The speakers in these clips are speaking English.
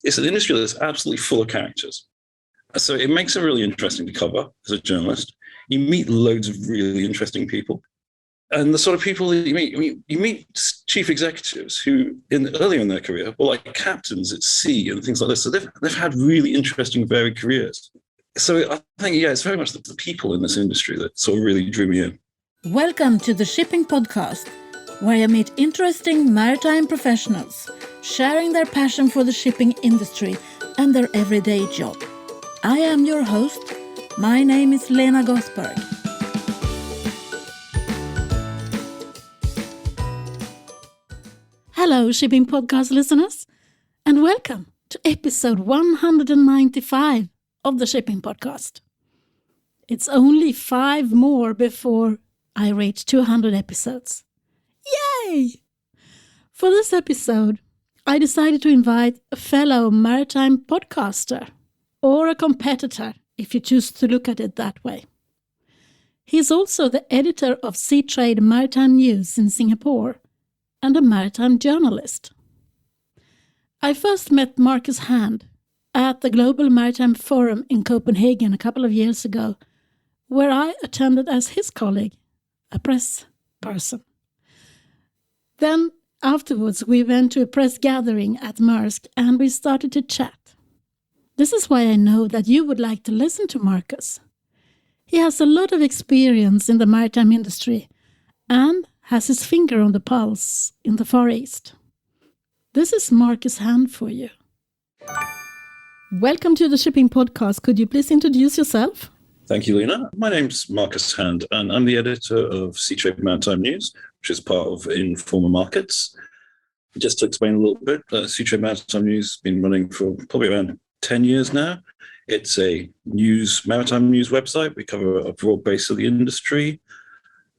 it's an industry that's absolutely full of characters. So it makes it really interesting to cover as a journalist. You meet loads of really interesting people. And the sort of people that you meet, you meet chief executives who, earlier in their career, were like captains at sea and things like this. So they've had really interesting, varied careers. So I think, it's very much the people in this industry that sort of really drew me in. Welcome to the Shipping Podcast, where I meet interesting maritime professionals sharing their passion for the shipping industry and their everyday job. I am your host. My name is Lena Gothberg. Hello, Shipping Podcast listeners, and welcome to episode 195 of the Shipping Podcast. It's only 5 more before I reach 200 episodes. Yay! For this episode, I decided to invite a fellow maritime podcaster, or a competitor, if you choose to look at it that way. He's also the editor of Seatrade Maritime News in Singapore, and a maritime journalist. I first met Marcus Hand at the Global Maritime Forum in Copenhagen a couple of years ago, where I attended as his colleague, a press person. Then afterwards we went to a press gathering at Maersk and we started to chat. This is why I know that you would like to listen to Marcus. He has a lot of experience in the maritime industry and has his finger on the pulse in the Far East. This is Marcus Hand for you. Welcome to the Shipping Podcast. Could you please introduce yourself? Thank you, Lena. My name's Marcus Hand, and I'm the editor of Seatrade Maritime News, which is part of Informa Markets. Just to explain a little bit, Seatrade Maritime News has been running for probably around 10 years now. It's a maritime news website. We cover a broad base of the industry.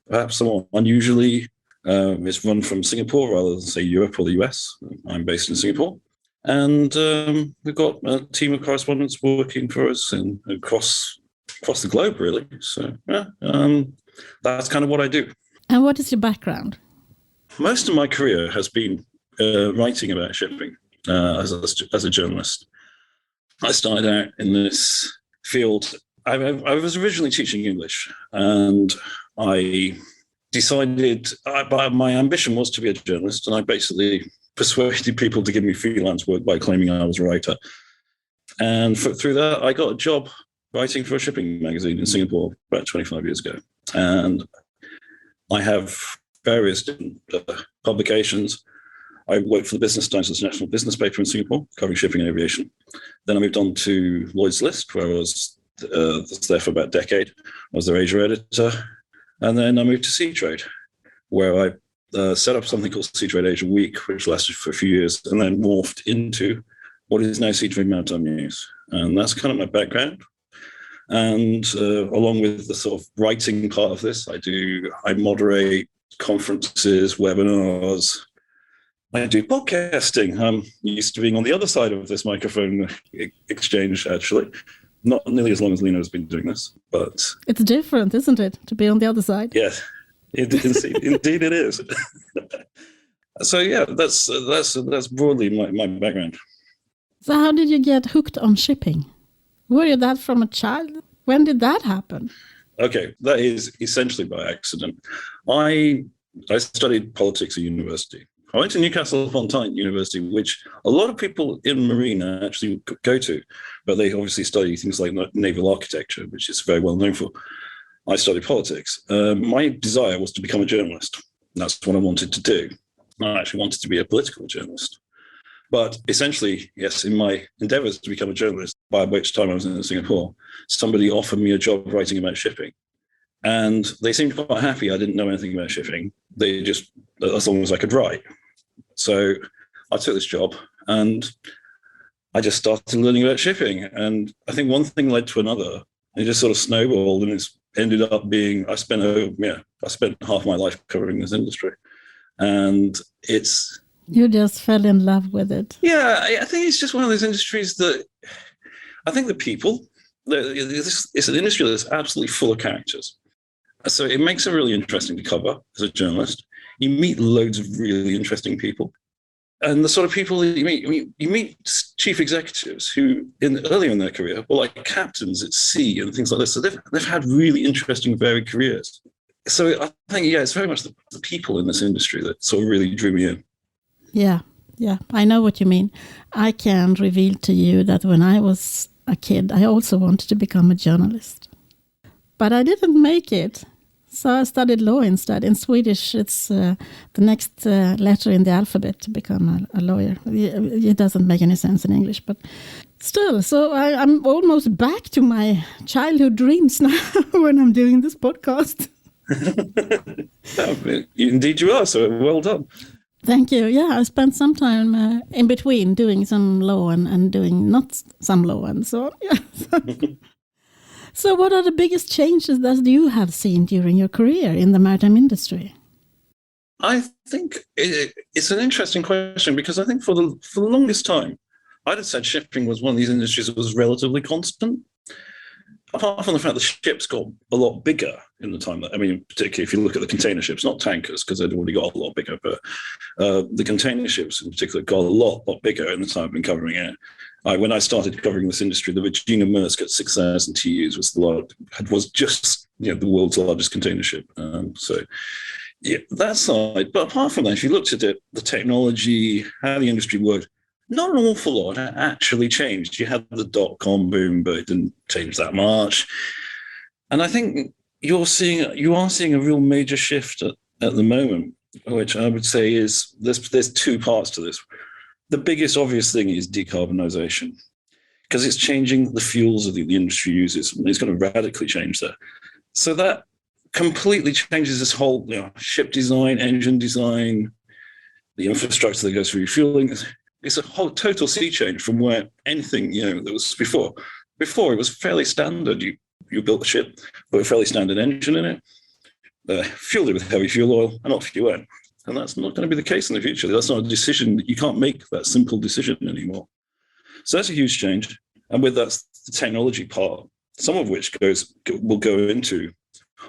Perhaps somewhat unusually, it's run from Singapore rather than, say, Europe or the US. I'm based in Singapore. And we've got a team of correspondents working for us across the globe, really. So, that's kind of what I do. And what is your background? Most of my career has been writing about shipping as a journalist. I started out in this field. I was originally teaching English, and I decided my ambition was to be a journalist, and I basically persuaded people to give me freelance work by claiming I was a writer. And through that, I got a job writing for a shipping magazine in Singapore about 25 years ago. And I have various different publications. I worked for the Business Times International business paper in Singapore, covering shipping and aviation. Then I moved on to Lloyd's List, where I was there for about a decade. I was their Asia editor. And then I moved to Seatrade, where I set up something called Seatrade Asia Week, which lasted for a few years, and then morphed into what is now Seatrade Maritime News. And that's kind of my background. And along with the sort of writing part of this, I moderate conferences, webinars. I do podcasting. I'm used to being on the other side of this microphone exchange, actually. Not nearly as long as Lena has been doing this, but... It's different, isn't it, to be on the other side? Yes, indeed it is. So yeah, that's broadly my background. So how did you get hooked on shipping? Were you that from a child? When did that happen? Okay, that is essentially by accident. I studied politics at university. I went to Newcastle upon Tyne University, which a lot of people in marine actually go to, but they obviously study things like naval architecture, which is very well known for. I studied politics. My desire was to become a journalist. That's what I wanted to do. I actually wanted to be a political journalist. But essentially, yes, in my endeavors to become a journalist, by which time I was in Singapore, somebody offered me a job writing about shipping. And they seemed quite happy I didn't know anything about shipping. They just, as long as I could write. So I took this job and I just started learning about shipping. And I think one thing led to another. It just sort of snowballed, and it's ended up being, I spent half my life covering this industry. And it's... You just fell in love with it. Yeah, I think it's just one of those industries that, I think the people, it's an industry that's absolutely full of characters. So it makes it really interesting to cover as a journalist. You meet loads of really interesting people. And the sort of people that you meet chief executives who, early in their career, were like captains at sea and things like this. So they've had really interesting, varied careers. So I think, it's very much the people in this industry that sort of really drew me in. Yeah, I know what you mean. I can reveal to you that when I was a kid, I also wanted to become a journalist. But I didn't make it. So I studied law instead. In Swedish, it's the next letter in the alphabet to become a lawyer. It doesn't make any sense in English, but still. So I'm almost back to my childhood dreams now when I'm doing this podcast. Indeed you are, so well done. Thank you. Yeah, I spent some time in between doing some law and doing not some law and so on. Yeah. So what are the biggest changes that you have seen during your career in the maritime industry? I think it's an interesting question, because I think for the longest time, I'd have said shipping was one of these industries that was relatively constant. Apart from the fact that ships got a lot bigger in the time, particularly if you look at the container ships, not tankers, because they'd already got a lot bigger, but the container ships in particular got a lot bigger in the time I've been covering it. When I started covering this industry, the Virginia Maersk at 6,000 TEUs was just the world's largest container ship. So that side. But apart from that, if you looked at it, the technology, how the industry worked, not an awful lot actually changed. You had the dot-com boom, but it didn't change that much. And I think you are seeing a real major shift at the moment, which I would say is there's two parts to this. The biggest obvious thing is decarbonisation, because it's changing the fuels that the industry uses. It's going to radically change that. So that completely changes this whole ship design, engine design, the infrastructure that goes through refueling. It's a whole total sea change from where anything that was before. Before, it was fairly standard. You built a ship, put a fairly standard engine in it, fueled it with heavy fuel oil and off you went. And that's not going to be the case in the future. That's not a decision. You can't make that simple decision anymore. So that's a huge change. And with that, the technology part, some of which will go into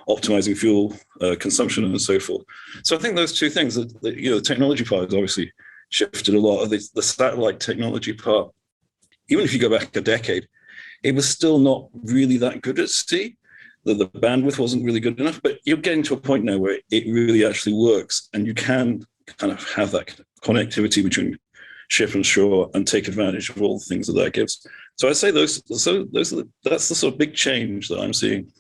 optimizing fuel consumption and so forth. So I think those two things, the technology part has obviously shifted a lot. Of the satellite technology part, even if you go back a decade, it was still not really that good at sea. The bandwidth wasn't really good enough, but you're getting to a point now where it really actually works, and you can kind of have that connectivity between ship and shore and take advantage of all the things that gives. So I'd say that's the sort of big change that I'm seeing.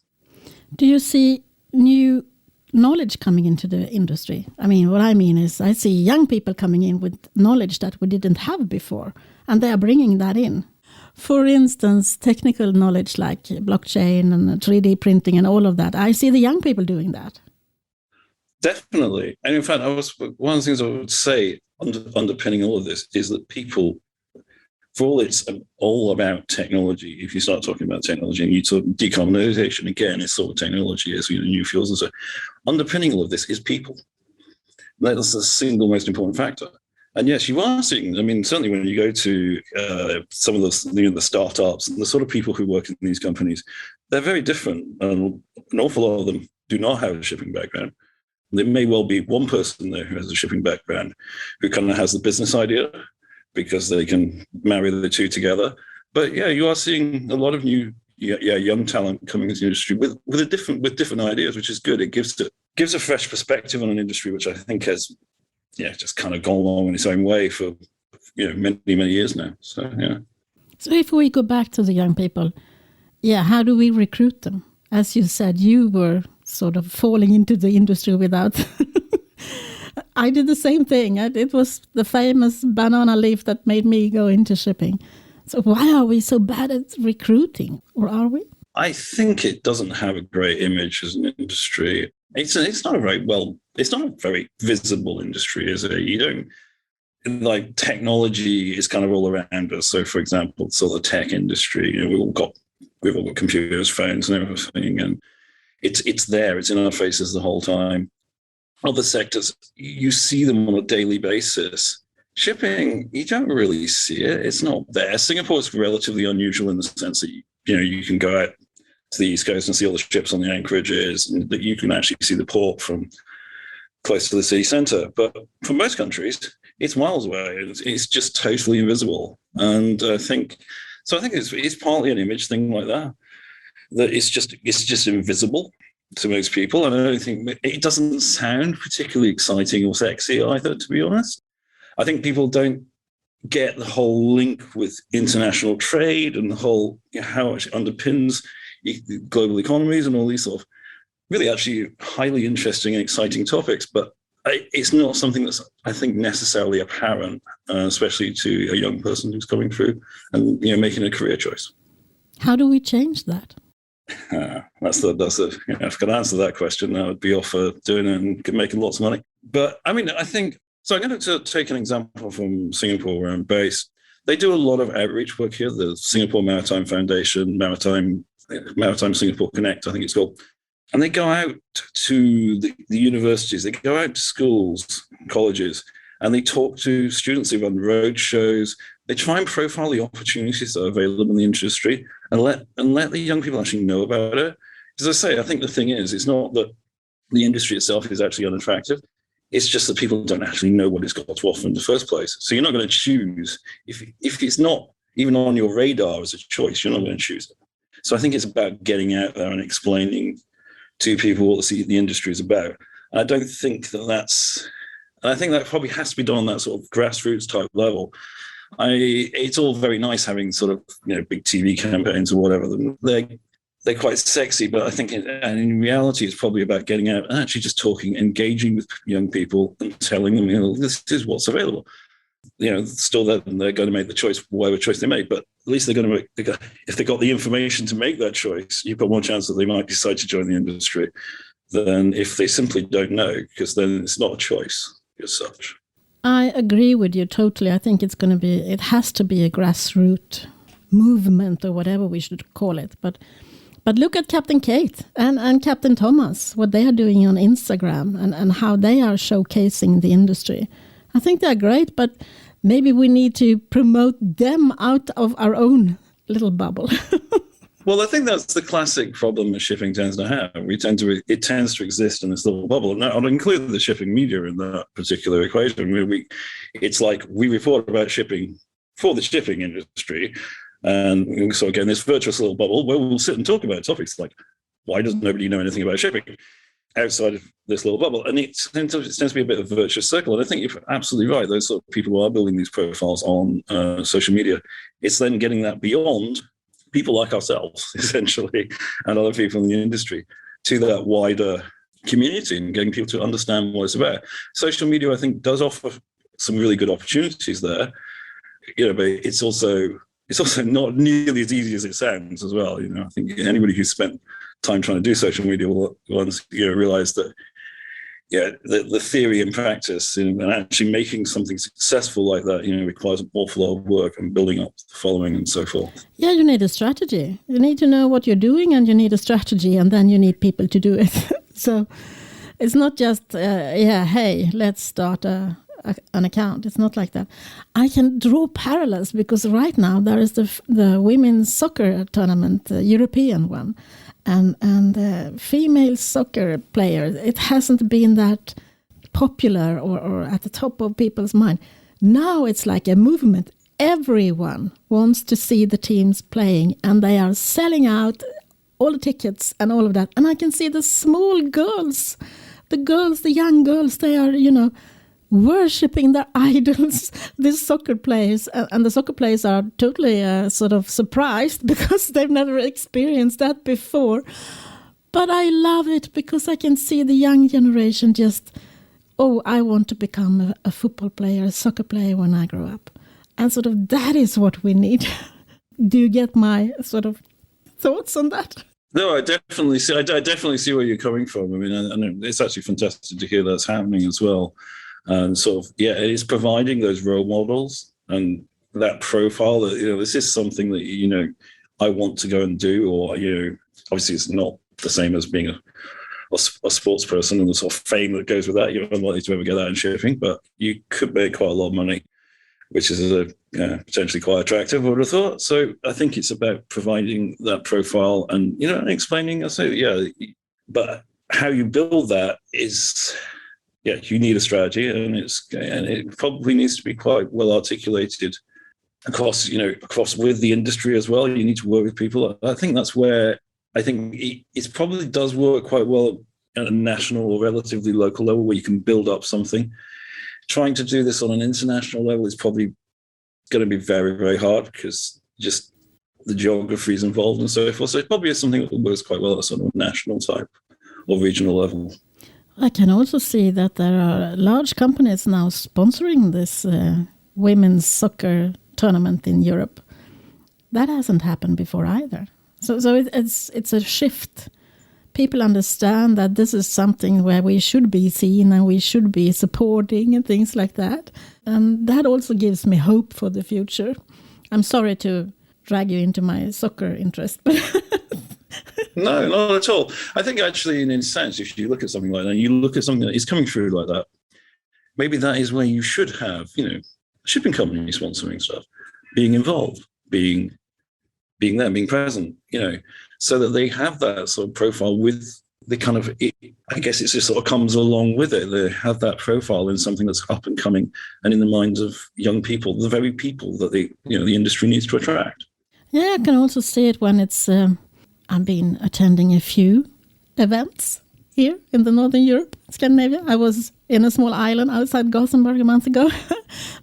Do you see new knowledge coming into the industry? What I mean is I see young people coming in with knowledge that we didn't have before, and they are bringing that in. For instance, technical knowledge like blockchain and 3D printing and all of that. I see the young people doing that. Definitely. And in fact, one of the things I would say underpinning all of this is that people, for all it's all about technology, if you start talking about technology and you talk decarbonization, again, it's sort of technology as new fuels and so, underpinning all of this is people. That's the single most important factor. And yes, you are seeing, certainly when you go to some of the startups and the sort of people who work in these companies, they're very different. And an awful lot of them do not have a shipping background. There may well be one person there who has a shipping background who kind of has the business idea because they can marry the two together. But yeah, you are seeing a lot of new young talent coming into the industry with different ideas, which is good. It gives a fresh perspective on an industry which I think has just kind of gone along in its own way for many, many years now. So yeah. So if we go back to the young people, how do we recruit them? As you said, you were sort of falling into the industry without. I did the same thing. It was the famous banana leaf that made me go into shipping. So why are we so bad at recruiting, or are we? I think it doesn't have a great image as an industry. It's not a very visible industry, is it? You don't, technology is kind of all around us. So for example, the tech industry, we've all got computers, phones and everything, and it's there, it's in our faces the whole time. Other sectors, you see them on a daily basis. Shipping, you don't really see it. It's not there. Singapore is relatively unusual in the sense that you can go out to the East Coast and see all the ships on the anchorages, and that you can actually see the port from close to the city centre. But for most countries, it's miles away. It's just totally invisible. And I think it's partly an image thing like that it's just invisible to most people. And I don't think it doesn't sound particularly exciting or sexy either, to be honest. I think people don't get the whole link with international trade and the whole, how it underpins global economies and all these sort of really actually highly interesting and exciting topics. But it's not something that's, I think, necessarily apparent, especially to a young person who's coming through and making a career choice. How do we change that? That's the if I could answer that question, I would be off doing it and making lots of money. But I mean, I think so. I'm going to take an example from Singapore, where I'm based. They do a lot of outreach work here. The Singapore Maritime Foundation, Maritime Singapore Connect, I think it's called. And they go out to the universities, they go out to schools, colleges, and they talk to students. They run road shows. They try and profile the opportunities that are available in the industry and let the young people actually know about it. As I say, I think the thing is, it's not that the industry itself is actually unattractive. It's just that people don't actually know what it's got to offer in the first place. So you're not going to choose. If it's not even on your radar as a choice, you're not going to choose it. So I think it's about getting out there and explaining to people what the industry is about. And I don't think I think that probably has to be done on that sort of grassroots type level. It's all very nice having sort of big TV campaigns or whatever. They're quite sexy, but I think in reality it's probably about getting out and actually just talking, engaging with young people and telling them, this is what's available. Still they're going to make the choice, whatever choice they make, but at least they're going to if they got the information to make that choice, you've got more chance that they might decide to join the industry than if they simply don't know, because then it's not a choice as such. I agree with you totally. I think it has to be a grassroots movement or whatever we should call it. But look at Captain Kate and Captain Thomas, what they are doing on Instagram and how they are showcasing the industry. I think they're great, but maybe we need to promote them out of our own little bubble. Well, I think that's the classic problem that shipping tends to have. It tends to exist in this little bubble. And I'll include the shipping media in that particular equation. It's like we report about shipping for the shipping industry. And so again, this virtuous little bubble where we'll sit and talk about topics like, why does nobody know anything about shipping outside of this little bubble? And it tends to be a bit of a virtuous circle. And I think you're absolutely right. Those sort of people who are building these profiles on social media, it's then getting that beyond people like ourselves, essentially, and other people in the industry, to that wider community and getting people to understand what it's about. Social media, I think, does offer some really good opportunities there, but it's also not nearly as easy as it sounds as well. I think anybody who's spent time trying to do social media will realize that the theory and practice and actually making something successful like that requires an awful lot of work and building up the following and so forth. Yeah, you need a strategy. You need to know what you're doing, and you need a strategy, and then you need people to do it. So it's not just hey, let's start an account. It's not like that. I can draw parallels because right now there is the women's soccer tournament, the European one. And female soccer players, it hasn't been that popular or at the top of people's mind. Now it's like a movement. Everyone wants to see the teams playing, and they are selling out all the tickets and all of that. And I can see the small girls, the young girls, they are, worshipping their idols, these soccer players, and the soccer players are totally sort of surprised because they've never experienced that before. But I love it because I can see the young generation just, I want to become a football player, a soccer player when I grow up. And sort of that is what we need. Do you get my sort of thoughts on that? No, I definitely see where you're coming from. I mean, and it's actually fantastic to hear that's happening as well. And sort of, it is providing those role models and that profile that, this is something that, I want to go and do, or, obviously it's not the same as being a sports person and the sort of fame that goes with that. You're unlikely to ever get that in shipping, but you could make quite a lot of money, which is potentially quite attractive, I would have thought. So I think it's about providing that profile and, and explaining, but how you build that is you need a strategy, and it probably needs to be quite well articulated across with the industry as well. You need to work with people. I think that's where I think it probably does work quite well at a national or relatively local level, where you can build up something. Trying to do this on an international level is probably going to be very, very hard, because just the geography is involved and so forth. So it probably is something that works quite well at a sort of national type or regional level. I can also see that there are large companies now sponsoring this women's soccer tournament in Europe. That hasn't happened before either. So it's a shift. People understand that this is something where we should be seen and we should be supporting and things like that. And that also gives me hope for the future. I'm sorry to drag you into my soccer interest, but No, not at all. I think actually, in a sense, if you look at something like that, you look at something that is coming through like that, maybe that is where you should have, shipping companies sponsoring stuff, being involved, being there, being present, so that they have that sort of profile with the kind of, I guess it just sort of comes along with it. They have that profile in something that's up and coming and in the minds of young people, the very people that the industry needs to attract. Yeah, I can also see it when it's, I've been attending a few events here in the Northern Europe, Scandinavia. I was in a small island outside Gothenburg a month ago,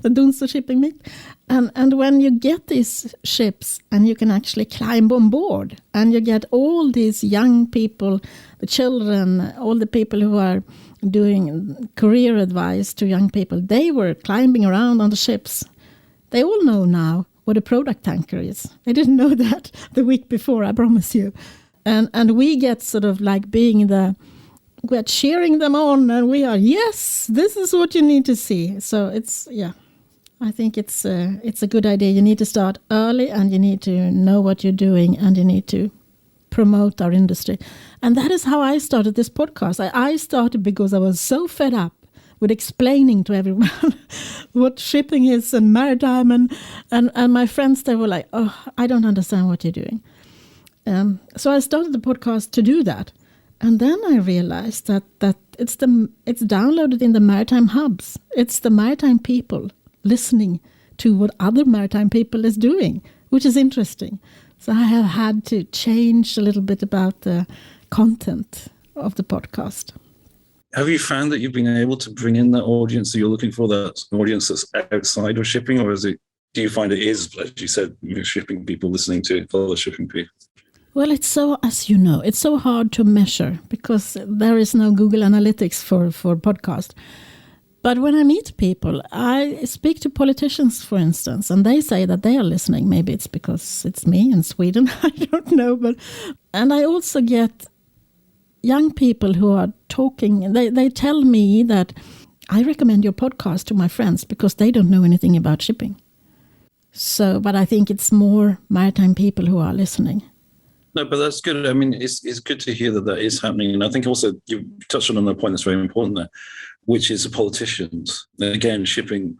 the Dunster shipping meet. And when you get these ships and you can actually climb on board and you get all these young people, the children, all the people who are doing career advice to young people, they were climbing around on the ships. They all know now what a product tanker is. They didn't know that the week before, I promise you. And we get sort of like we're cheering them on, and we are, yes, this is what you need to see. So I think it's a good idea. You need to start early, and you need to know what you're doing, and you need to promote our industry. And that is how I started this podcast. I started because I was so fed up with explaining to everyone what shipping is and maritime, and my friends, they were like, oh, I don't understand what you're doing. So I started the podcast to do that. And then I realized that it's downloaded in the maritime hubs. It's the maritime people listening to what other maritime people is doing, which is interesting. So I have had to change a little bit about the content of the podcast. Have you found that you've been able to bring in that audience that you're looking for, that audience that's outside of shipping, or do you find it is, as you said, shipping people listening to other shipping people? Well, it's so, as you know, it's so hard to measure because there is no Google Analytics for podcast. But when I meet people, I speak to politicians, for instance, and they say that they are listening. Maybe it's because it's me in Sweden, I don't know. And I also get young people who are talking. They tell me that I recommend your podcast to my friends because they don't know anything about shipping. So, but I think it's more maritime people who are listening. No, but that's good. I mean, it's good to hear that is happening. And I think also you touched on another point that's very important there, which is the politicians. And again, shipping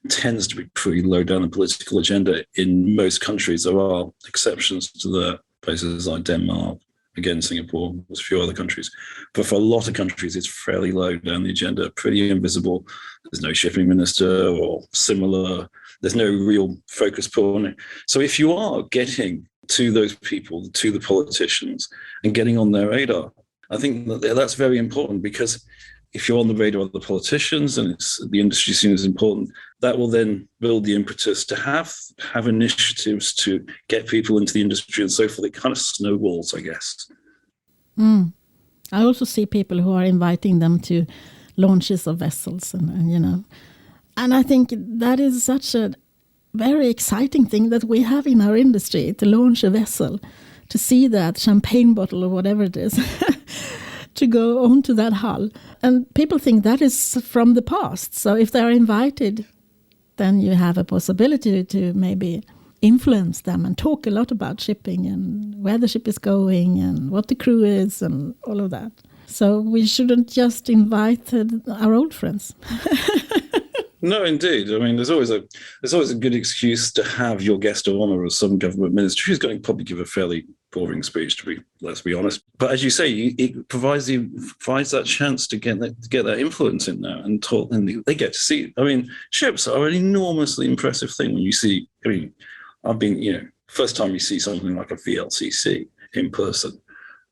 tends to be pretty low down the political agenda in most countries. There are exceptions to the places like Denmark, again, Singapore, there's a few other countries. But for a lot of countries, it's fairly low down the agenda, pretty invisible. There's no shipping minister or similar. There's no real focus put on it. So if you are getting to those people, to the politicians, and getting on their radar, I think that's very important, because if you're on the radar of the politicians and the industry scene is important, that will then build the impetus to have initiatives to get people into the industry and so forth. It kind of snowballs, I guess. I also see people who are inviting them to launches of vessels, and I think that is such a very exciting thing that we have in our industry, to launch a vessel, to see that champagne bottle or whatever it is, to go onto that hull. And people think that is from the past. So if they're invited, then you have a possibility to maybe influence them and talk a lot about shipping and where the ship is going and what the crew is and all of that. So we shouldn't just invite our old friends. No, indeed. I mean, there's always a good excuse to have your guest of honor as some government minister who's going to probably give a fairly boring speech, let's be honest. But as you say, it provides that chance to get that influence in there and talk, and they get to see. I mean, ships are an enormously impressive thing when you see. I mean, I've been, first time you see something like a VLCC in person,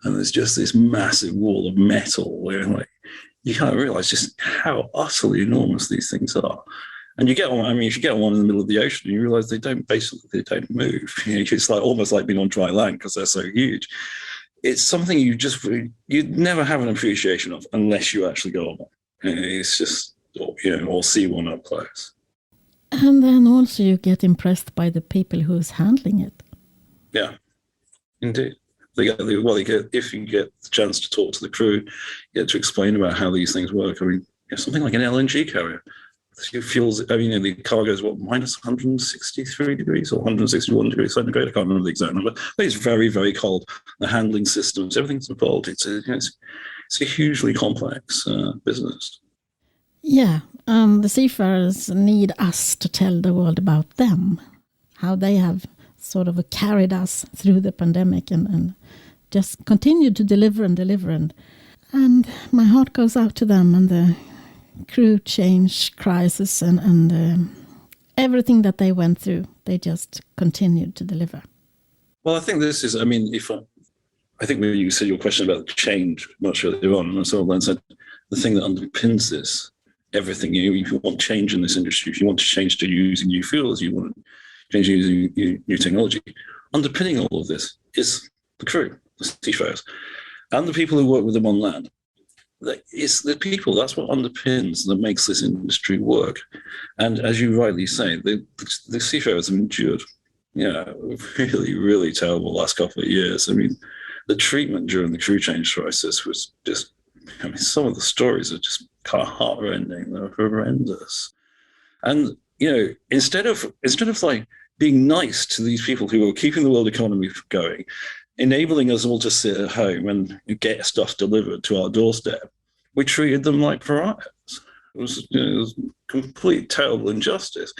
and there's just this massive wall of metal where like you can't realize just how utterly enormous these things are. And you get one. I mean, if you get one in the middle of the ocean, you realize they don't move. It's like almost like being on dry land because they're so huge. It's something you'd never have an appreciation of unless you actually go on one. It's just, or see one up close. And then also you get impressed by the people who's handling it. Yeah, indeed. If you get the chance to talk to the crew, you get to explain about how these things work. I mean, something like an LNG carrier. The cargo is minus 163 degrees or 161 degrees centigrade. I can't remember the exact number, but it's very, very cold. The handling systems, everything's involved. It's a hugely complex business. Yeah, the seafarers need us to tell the world about them, how they have sort of carried us through the pandemic and just continued to deliver. And my heart goes out to them and the crew change crisis and everything that they went through. They just continued to deliver. Well, I think this is, I think when you said your question about change much earlier on, and so I said the thing that underpins this, everything, if you want change in this industry, if you want to change to using new fuels, you want to change using new technology, underpinning all of this is the crew, the seafarers, and the people who work with them on land. It's the people, that's what underpins, that makes this industry work. And as you rightly say, the seafarers have endured, really, really terrible last couple of years. I mean, the treatment during the crew change crisis was just, some of the stories are just kind of heart-rending. They're horrendous. And, instead of like being nice to these people who are keeping the world economy going, enabling us all to sit at home and get stuff delivered to our doorstep, we treated them like pariahs. It was complete terrible injustice.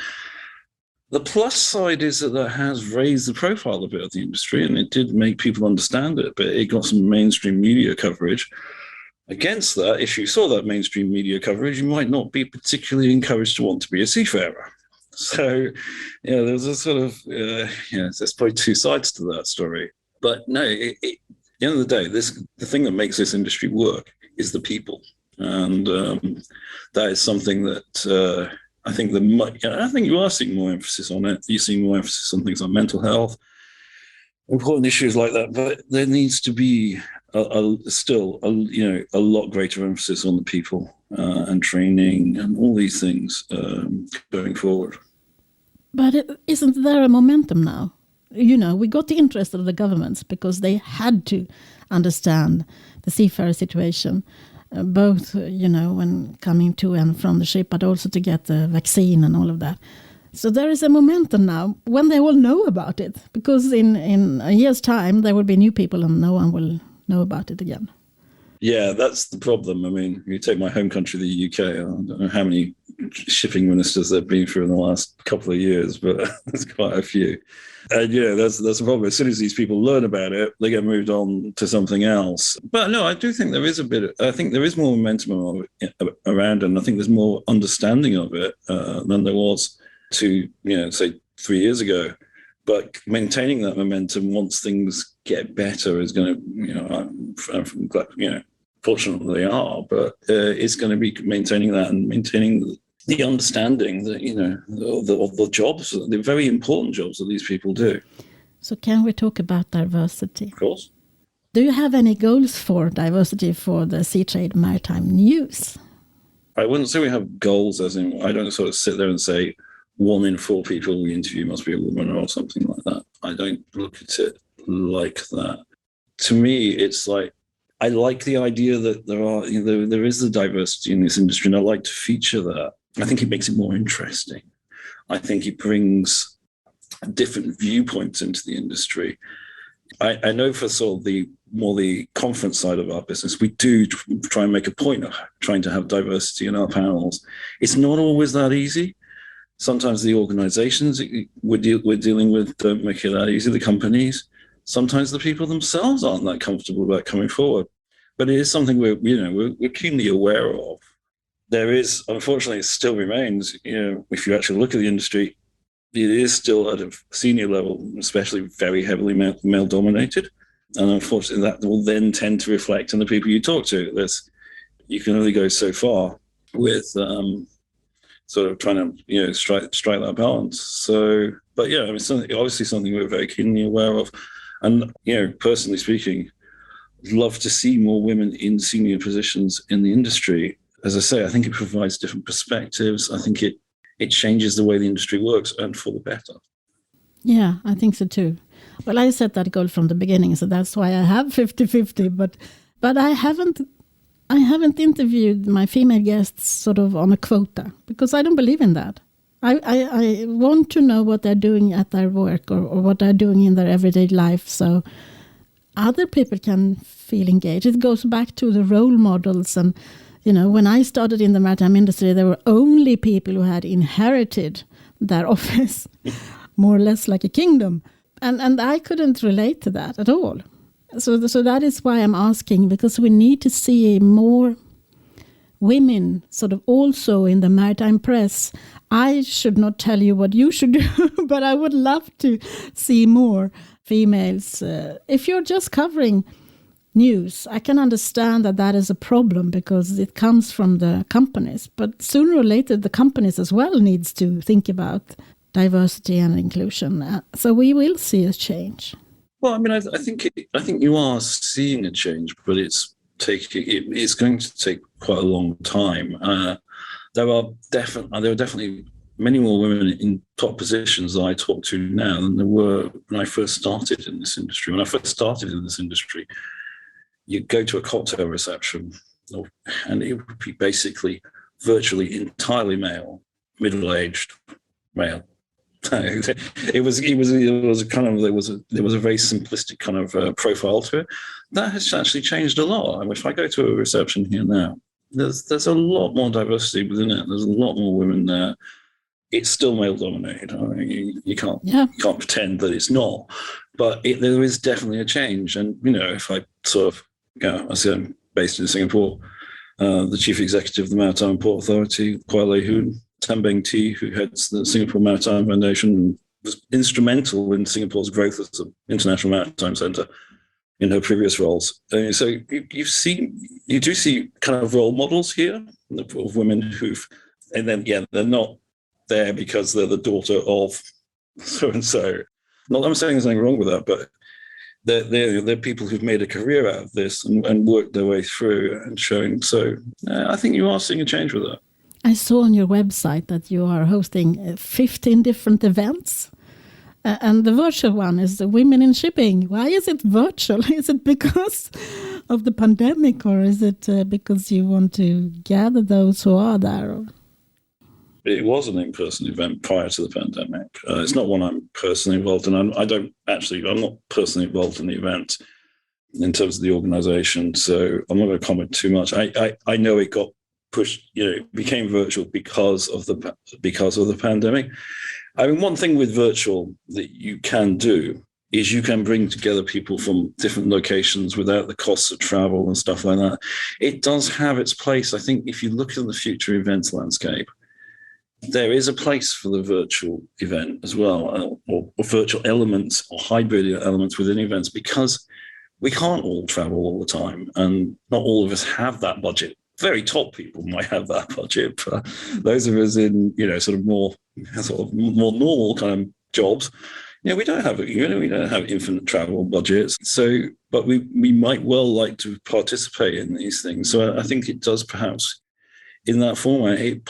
The plus side is that has raised the profile a bit of the industry, and it did make people understand it, but it got some mainstream media coverage. Against that, if you saw that mainstream media coverage, you might not be particularly encouraged to want to be a seafarer. So, there's a sort of, there's probably two sides to that story. But no, at the end of the day, the thing that makes this industry work is the people. And that is something that I think you are seeing more emphasis on it. You're seeing more emphasis on things like mental health, important issues like that. But there needs to be still a lot greater emphasis on the people and training and all these things going forward. But isn't there a momentum now? We got the interest of the governments because they had to understand the seafarer situation, both, when coming to and from the ship, but also to get the vaccine and all of that. So there is a momentum now when they will know about it, because in a year's time, there will be new people and no one will know about it again. Yeah, that's the problem. I mean, you take my home country, the UK, I don't know how many shipping ministers there have been through in the last couple of years, but there's quite a few. And, that's the problem. As soon as these people learn about it, they get moved on to something else. But no, I do think there is I think there is more momentum around, and I think there's more understanding of it than there was say 3 years ago. But maintaining that momentum once things get better is going to, I'm glad, fortunately they are, but it's going to be maintaining that and maintaining the understanding that, of the jobs, the very important jobs that these people do. So can we talk about diversity? Of course. Do you have any goals for diversity for the Seatrade Maritime News? I wouldn't say we have goals, as in, I don't sort of sit there and say 1 in 4 people we interview must be a woman or something like that. I don't look at it like that. To me, it's like, I like the idea that there is the diversity in this industry, and I like to feature that. I think it makes it more interesting. I think it brings different viewpoints into the industry. I know for sort of the conference side of our business, we do try and make a point of trying to have diversity in our panels. It's not always that easy. Sometimes the organizations we're dealing with don't make it that easy, the companies. sometimes the people themselves aren't that comfortable about coming forward. But it is something we're keenly aware of. There is, unfortunately, it still remains, if you actually look at the industry, it is still at a senior level, especially very heavily male dominated. And unfortunately, that will then tend to reflect on the people you talk to. You can only go so far with sort of trying to strike that balance. So, but yeah, I mean, something we're very keenly aware of. And personally speaking, love to see more women in senior positions in the industry. As I say, I think it provides different perspectives. I think it changes the way the industry works, and for the better. Yeah, I think so too. Well, I set that goal from the beginning, so that's why I have 50-50. But I haven't interviewed my female guests sort of on a quota, because I don't believe in that. I want to know what they're doing at their work or what they're doing in their everyday life, so other people can feel engaged. It goes back to the role models. And, when I started in the maritime industry, there were only people who had inherited their office, more or less like a kingdom. And I couldn't relate to that at all. So that is why I'm asking, because we need to see more women sort of also in the maritime press. I should not tell you what you should do, but I would love to see more females. If you're just covering news, I can understand that is a problem because it comes from the companies. But sooner or later, the companies as well needs to think about diversity and inclusion. So we will see a change. Well, I mean, I think you are seeing a change, but it's going to take quite a long time. There are definitely many more women in top positions that I talk to now than there were when I first started in this industry. When I first started in this industry, you'd go to a cocktail reception, and it would be basically virtually entirely male, middle-aged male. There was a very simplistic kind of profile to it. That has actually changed a lot. I mean, if I go to a reception here now, there's a lot more diversity within it. There's a lot more women there. It's still male dominated. I mean, you can't pretend that it's not, but there is definitely a change. And if I sort of I say I'm based in Singapore, the chief executive of the Maritime Port Authority, Kuala Lehun, Tambeng T, who heads the Singapore Maritime Foundation, and was instrumental in Singapore's growth as an international maritime centre in her previous roles. So you do see kind of role models here of women they're not there because they're the daughter of so and so. Not that I'm saying there's anything wrong with that, but they're people who've made a career out of this and worked their way through and showing. So I think you are seeing a change with that. I saw on your website that you are hosting 15 different events. And the virtual one is the Women in Shipping. Why is it virtual? Is it because of the pandemic, or is it because you want to gather those who are there? It was an in-person event prior to the pandemic. It's not one I'm personally involved in. I'm not personally involved in the event in terms of the organisation, so I'm not going to comment too much. I know it got pushed. It became virtual because of the pandemic. I mean, one thing with virtual that you can do is you can bring together people from different locations without the costs of travel and stuff like that. It does have its place. I think if you look at the future events landscape, there is a place for the virtual event as well, or virtual elements or hybrid elements within events, because we can't all travel all the time, and not all of us have that budget. Very top people might have that budget, but those of us in sort of more normal kind of jobs, we don't have infinite travel budgets. So, but we might well like to participate in these things. So I think it does perhaps. In that format, it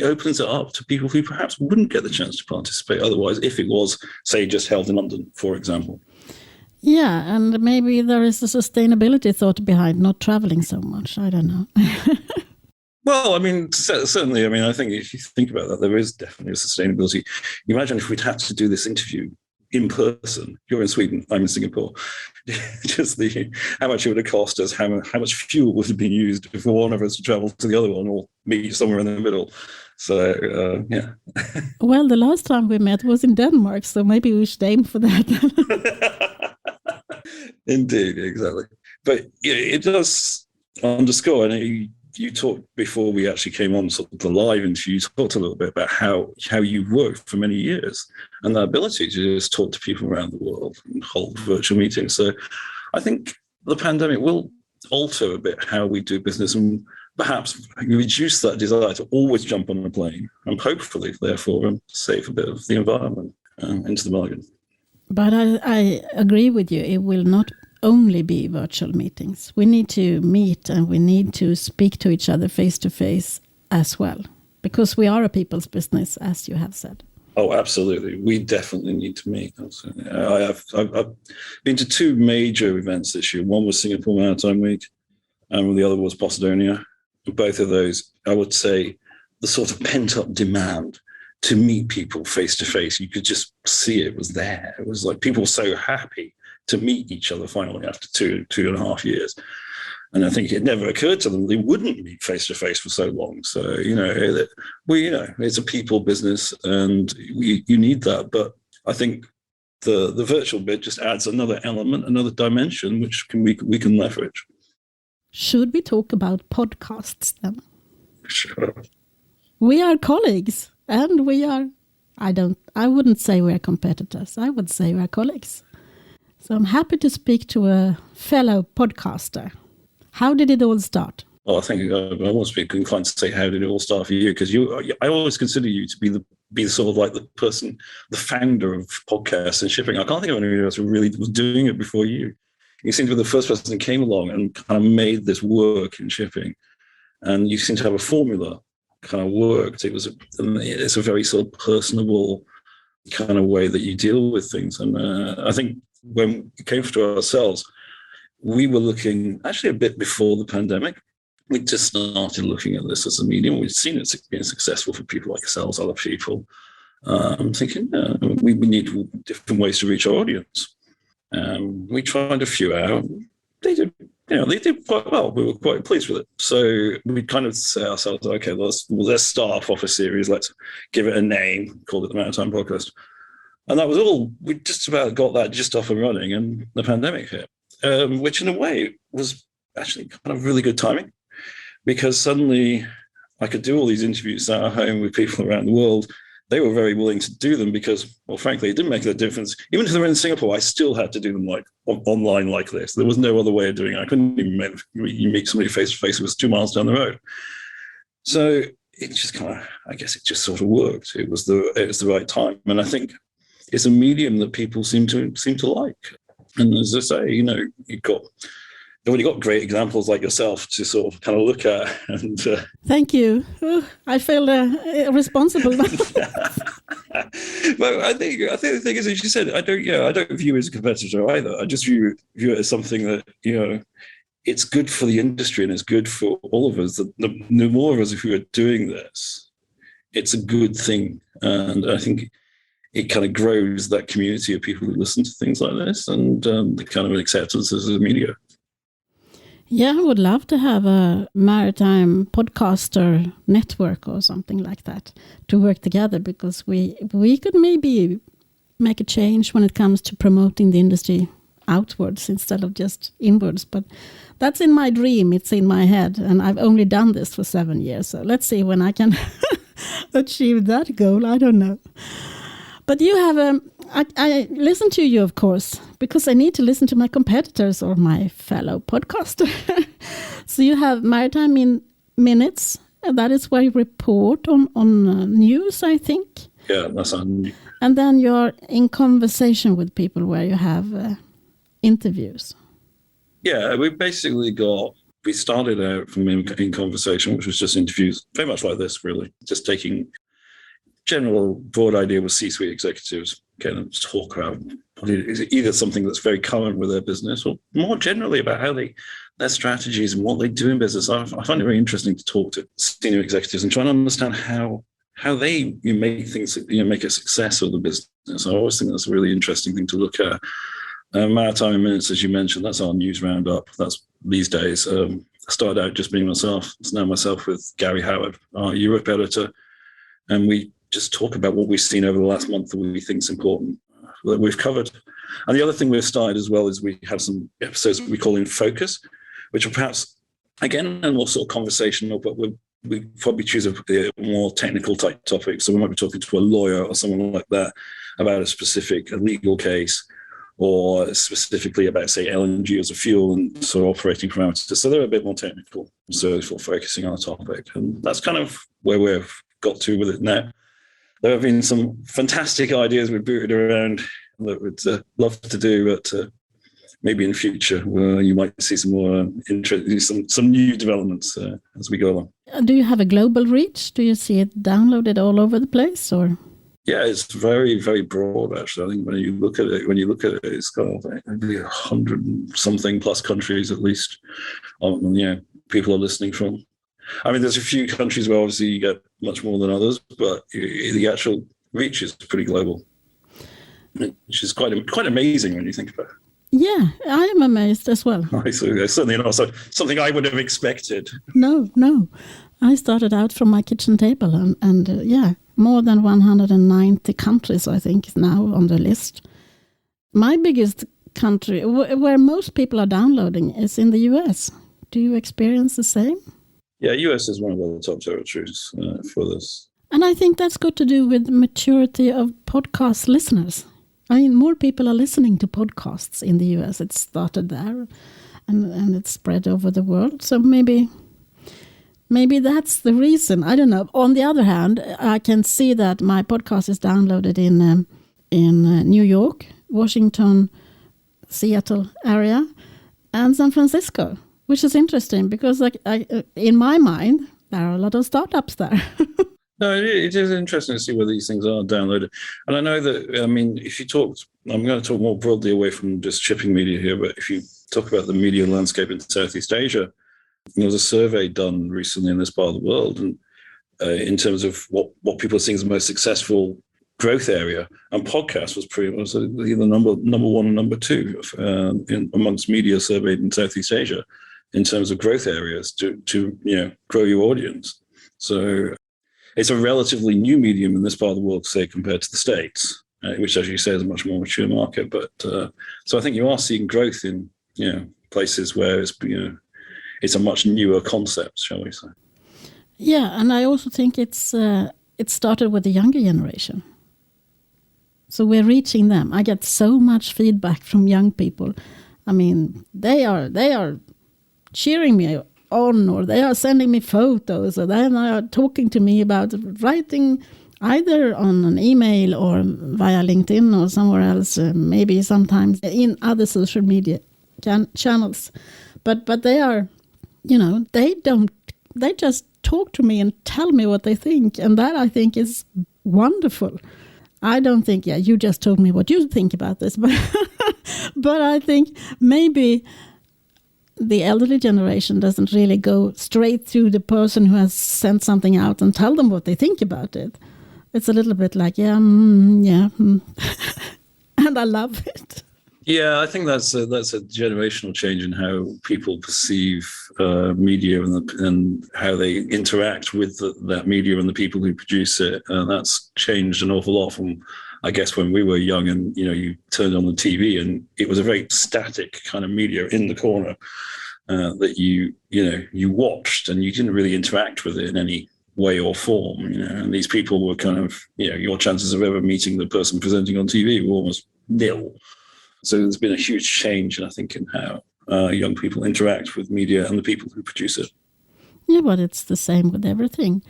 opens it up to people who perhaps wouldn't get the chance to participate otherwise if it was, say, just held in London, for example. Yeah, and maybe there is a sustainability thought behind not traveling so much. I don't know. Well, I mean, certainly. I mean, I think if you think about that, there is definitely a sustainability. Imagine if we'd had to do this interview in person. You're in Sweden, I'm in Singapore. Just how much it would have cost us, how much fuel would have been used if one of us to travel to the other one or meet somewhere in the middle. So, yeah. Well, the last time we met was in Denmark, so maybe we should aim for that. Indeed, exactly. But yeah, it does underscore, and you talked before we actually came on sort of the live interview, you talked a little bit about how you worked for many years and the ability to just talk to people around the world and hold virtual meetings. So I think the pandemic will alter a bit how we do business and perhaps reduce that desire to always jump on a plane and hopefully, therefore, save a bit of the environment into the bargain. But I agree with you. It will not only be virtual meetings. We need to meet and we need to speak to each other face to face as well, because we are a people's business, as you have said. Oh, absolutely. We definitely need to meet. I've been to two major events this year. One was Singapore Maritime Week, and the other was Posidonia. Both of those, I would say, the sort of pent-up demand to meet people face to face. You could just see it was there. It was like people were so happy to meet each other finally after 2.5 years. And I think it never occurred to them they wouldn't meet face to face for so long. So, it's a people business and you need that. But I think the virtual bit just adds another element, another dimension, which we can leverage. Should we talk about podcasts then? Sure. We are colleagues and we are, I wouldn't say we're competitors. I would say we're colleagues. So I'm happy to speak to a fellow podcaster. How did it all start? Well, I think I almost be inclined to say, how did it all start for you? Because I always consider you to be sort of like the person, the founder of podcasts and shipping. I can't think of anyone else who really was doing it before you. You seem to be the first person that came along and kind of made this work in shipping. And you seem to have a formula kind of worked. It's a very sort of personable kind of way that you deal with things. And I think when it came to ourselves, we were looking actually a bit before the pandemic. We just started looking at this as a medium. We'd seen it being successful for people like ourselves, other people. I'm thinking we need different ways to reach our audience. We tried a few out. They did quite well. We were quite pleased with it. So we kind of say ourselves, okay, let's start off a series. Let's give it a name, call it the Maritime Podcast. And that was all. We just about got that just off and running, and the pandemic hit, which in a way was actually kind of really good timing, because suddenly I could do all these interviews at home with people around the world. They were very willing to do them because, well, frankly, it didn't make a difference. Even if they were in Singapore, I still had to do them like online like this. There was no other way of doing it. I couldn't even meet somebody face to face who was 2 miles down the road. So it just kind of, I guess it just sort of worked. It was the right time. And I think it's a medium that people seem to like. And as I say, you've already got great examples like yourself to sort of kind of look at. And thank you. I feel responsible. But I think the thing is, as you said, I don't view it as a competitor either. I just view it as something that it's good for the industry and it's good for all of us. The more of us who are doing this, it's a good thing, and I think it kind of grows that community of people who listen to things like this and the kind of acceptance as a media. Yeah, I would love to have a maritime podcaster network or something like that to work together, because we could maybe make a change when it comes to promoting the industry outwards instead of just inwards. But that's in my dream. It's in my head. And I've only done this for 7 years. So let's see when I can achieve that goal. I don't know. But you have I listen to you, of course, because I need to listen to my competitors or my fellow podcaster. So you have Maritime Minutes. That is where you report on news, I think. Yeah, that's on. And then you're in conversation with people where you have interviews. Yeah, we started out from in conversation, which was just interviews, very much like this, really, just taking general broad idea with C-suite executives, getting them to talk about either something that's very current with their business or more generally about how their strategies and what they do in business. I find it very interesting to talk to senior executives and try and understand how they make things, make a success of the business. I always think that's a really interesting thing to look at. Maritime Minutes, as you mentioned, that's our news roundup. That's these days. I started out just being myself. It's now myself with Gary Howard, our Europe editor, and we just talk about what we've seen over the last month that we think is important. we've covered. And the other thing we've started as well is we have some episodes that we call In Focus, which are perhaps, again, a more sort of conversational, but we probably choose a more technical type topic. So we might be talking to a lawyer or someone like that about a specific legal case, or specifically about, say, LNG as a fuel and sort of operating parameters. So they're a bit more technical, so for focusing on a topic. And that's kind of where we've got to with it now. There have been some fantastic ideas we've booted around that we'd love to do, but maybe in the future you might see some more some new developments as we go along. Do you have a global reach? Do you see it downloaded all over the place, or? Yeah, it's very, very broad. Actually, I think when you look at it, it's got maybe 100 something plus countries at least. People are listening from. I mean, there's a few countries where obviously you get much more than others, but the actual reach is pretty global, which is quite amazing when you think about it. Yeah, I am amazed as well. Certainly not something I would have expected. No. I started out from my kitchen table, and more than 190 countries, I think, is now on the list. My biggest country, where most people are downloading, is in the US. Do you experience the same? Yeah, US is one of the top territories for this. And I think that's got to do with the maturity of podcast listeners. I mean, more people are listening to podcasts in the US. It started there, and it's spread over the world. So maybe that's the reason. I don't know. On the other hand, I can see that my podcast is downloaded in New York, Washington, Seattle area, and San Francisco, which is interesting because, in my mind, there are a lot of startups there. No, it is interesting to see where these things are downloaded. And I know that, I mean, I'm going to talk more broadly away from just shipping media here, but if you talk about the media landscape in Southeast Asia, there was a survey done recently in this part of the world, and in terms of what people are seeing as the most successful growth area, and podcast was pretty much either number one and number two amongst media surveyed in Southeast Asia in terms of growth areas to grow your audience. So it's a relatively new medium in this part of the world, say, compared to the States, which, as you say, is a much more mature market. But so I think you are seeing growth in places where it's a much newer concept, shall we say? Yeah, and I also think it started with the younger generation. So we're reaching them. I get so much feedback from young people. I mean, they are cheering me on, or they are sending me photos, or they are talking to me about writing either on an email or via LinkedIn or somewhere else, maybe sometimes in other social media channels. But they are, they just talk to me and tell me what they think, and that I think is wonderful. I don't think, you just told me what you think about this, but but I think maybe the elderly generation doesn't really go straight to the person who has sent something out and tell them what they think about it. It's a little bit like, and I love it. Yeah, I think that's a generational change in how people perceive media and how they interact with that media and the people who produce it. And that's changed an awful lot from, I guess, when we were young and, you turned on the TV and it was a very static kind of media in the corner that you watched, and you didn't really interact with it in any way or form, and these people were kind of, your chances of ever meeting the person presenting on TV were almost nil. So there's been a huge change, I think, in how young people interact with media and the people who produce it. Yeah, but it's the same with everything.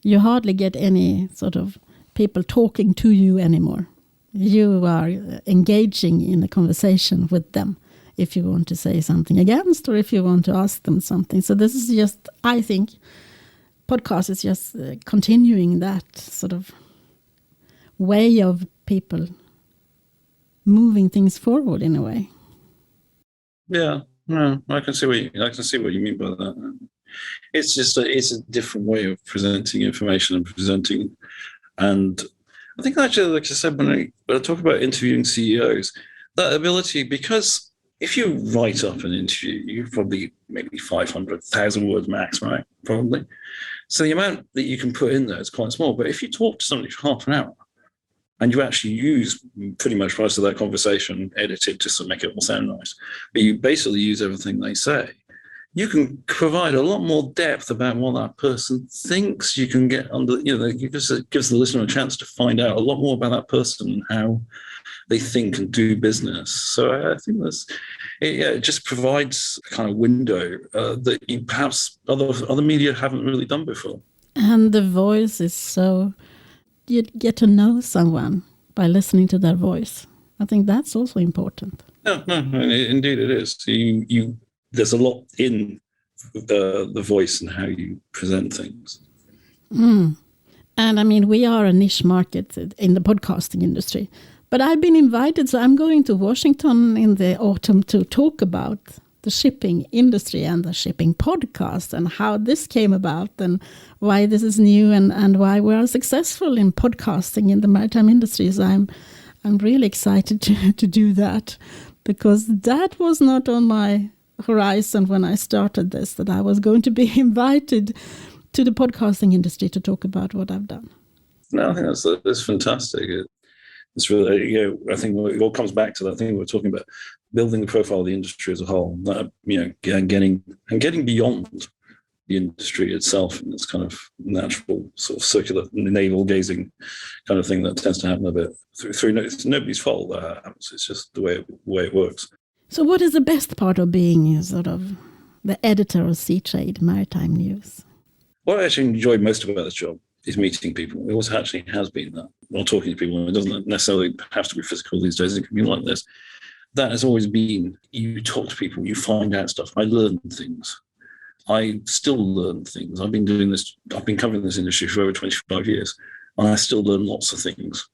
You hardly get any sort of people talking to you anymore. You are engaging in a conversation with them if you want to say something against or if you want to ask them something. So this is just, I think, podcast is just continuing that sort of way of people moving things forward in a way. Yeah, no, I can see what you mean by that. It's just it's a different way of presenting information and presenting. And I think actually, like I said, when I talk about interviewing CEOs, that ability, because if you write up an interview, you've probably maybe 500,000 words max, right? Probably. So the amount that you can put in there is quite small. But if you talk to somebody for half an hour, And you actually use pretty much most of that conversation edited to make it all sound nice. But you basically use everything they say. You can provide a lot more depth about what that person thinks. You can get under, it gives the listener a chance to find out a lot more about that person and how they think and do business. So I think it just provides a kind of window that perhaps other media haven't really done before. And the voice is so, you get to know someone by listening to their voice. I think that's also important. No, indeed it is. There's a lot in the voice and how you present things. And I mean, we are a niche market in the podcasting industry. But I've been invited, so I'm going to Washington in the autumn to talk about the shipping industry and the shipping podcast and how this came about and why this is new and why we are successful in podcasting in the maritime industry. So I'm really excited to do that, because that was not on my horizon when I started this, that I was going to be invited to the podcasting industry to talk about what I've done. No, I think that's fantastic. It's really, I think it all comes back to that thing we're talking about, building the profile of the industry as a whole, getting beyond the industry itself and this kind of natural sort of circular navel gazing kind of thing that tends to happen a bit through it's nobody's fault that happens. It's just the way it works. So what is the best part of being sort of the editor of Seatrade Maritime News? What I actually enjoy most about this job is meeting people. It always actually has been that. While talking to people, it doesn't necessarily have to be physical these days. It can be like this. That has always been, you talk to people, you find out stuff. I learn things. I still learn things. I've been covering this industry for over 25 years, and I still learn lots of things.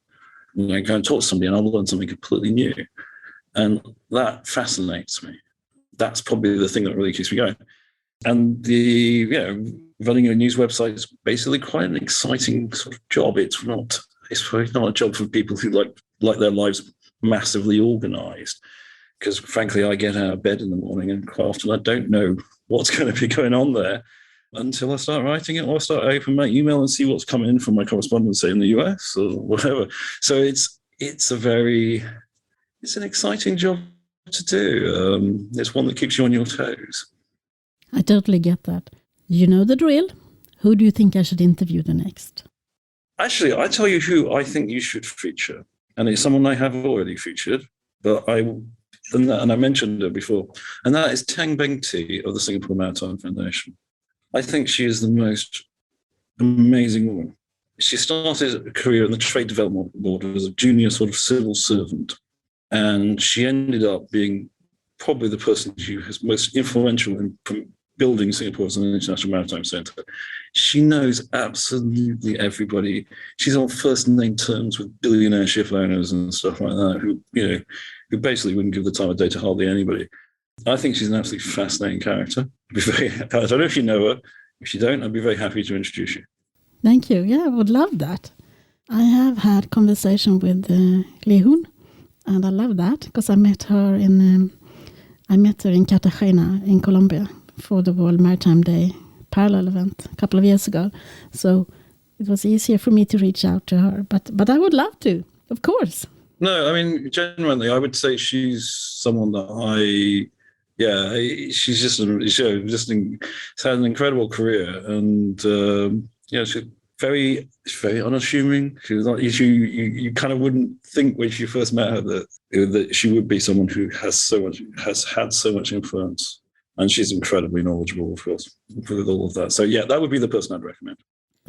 I go and talk to somebody and I'll learn something completely new. And that fascinates me. That's probably the thing that really keeps me going. And running a news website is basically quite an exciting sort of job. It's probably not a job for people who like their lives massively organized, because frankly, I get out of bed in the morning and quite often I don't know what's going to be going on there until I start writing it, or I start open my email and see what's coming in from my correspondents, say in the US or whatever. So it's an exciting job to do. It's one that keeps you on your toes. I totally get that. You know the drill. Who do you think I should interview the next? Actually, I tell you who I think you should feature, and it's someone I have already featured, but I mentioned her before, and that is Tang Beng Ti of the Singapore Maritime Foundation. I think she is the most amazing woman. She started a career in the Trade Development Board as a junior sort of civil servant, and she ended up being probably the person who is most influential in building Singapore as an international maritime centre. She knows absolutely everybody. She's on first name terms with billionaire ship owners and stuff like that, who basically wouldn't give the time of day to hardly anybody. I think she's an absolutely fascinating character. I don't know if you know her. If you don't, I'd be very happy to introduce you. Thank you. Yeah, I would love that. I have had conversation with Li Hun, and I love that because I met her in Cartagena in Colombia for the World Maritime Day parallel event a couple of years ago. So it was easier for me to reach out to her. But I would love to, of course. No, I mean, genuinely, I would say she's someone that she's just had an incredible career. And, she's very unassuming. She was not, you kind of wouldn't think when you first met her that she would be someone who has had so much influence. And she's incredibly knowledgeable, of course, with all of that. So, yeah, that would be the person I'd recommend.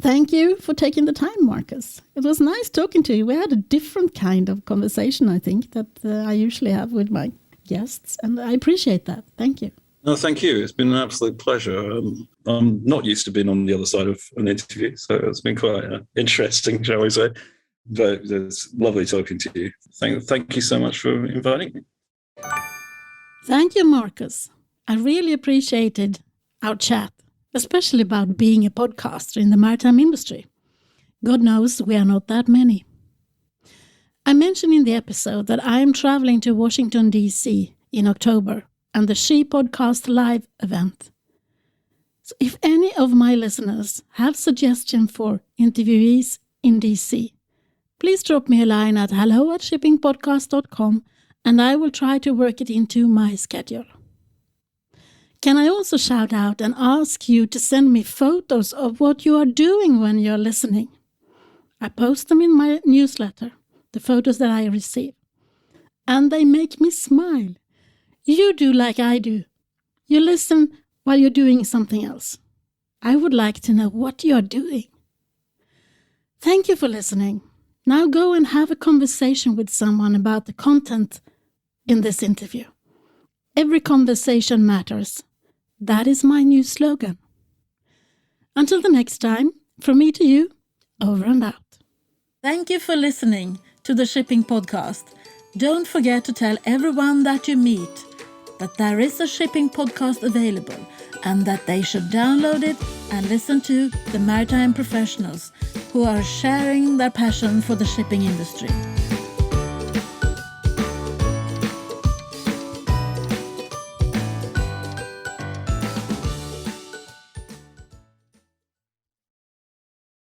Thank you for taking the time, Marcus. It was nice talking to you. We had a different kind of conversation, I think, that I usually have with my guests. And I appreciate that. Thank you. No, thank you. It's been an absolute pleasure. I'm not used to being on the other side of an interview, so it's been quite interesting, shall we say. But it's lovely talking to you. Thank you so much for inviting me. Thank you, Marcus. I really appreciated our chat, especially about being a podcaster in the maritime industry. God knows we are not that many. I mentioned in the episode that I am traveling to Washington, D.C. in October and the She Podcast Live event. So if any of my listeners have suggestions for interviewees in D.C., please drop me a line at hello@shippingpodcast.com and I will try to work it into my schedule. Can I also shout out and ask you to send me photos of what you are doing when you're listening? I post them in my newsletter, the photos that I receive. And they make me smile. You do like I do. You listen while you're doing something else. I would like to know what you're doing. Thank you for listening. Now go and have a conversation with someone about the content in this interview. Every conversation matters. That is my new slogan. Until the next time, from me to you, over and out. Thank you for listening to the Shipping Podcast. Don't forget to tell everyone that you meet that there is a shipping podcast available and that they should download it and listen to the maritime professionals who are sharing their passion for the shipping industry.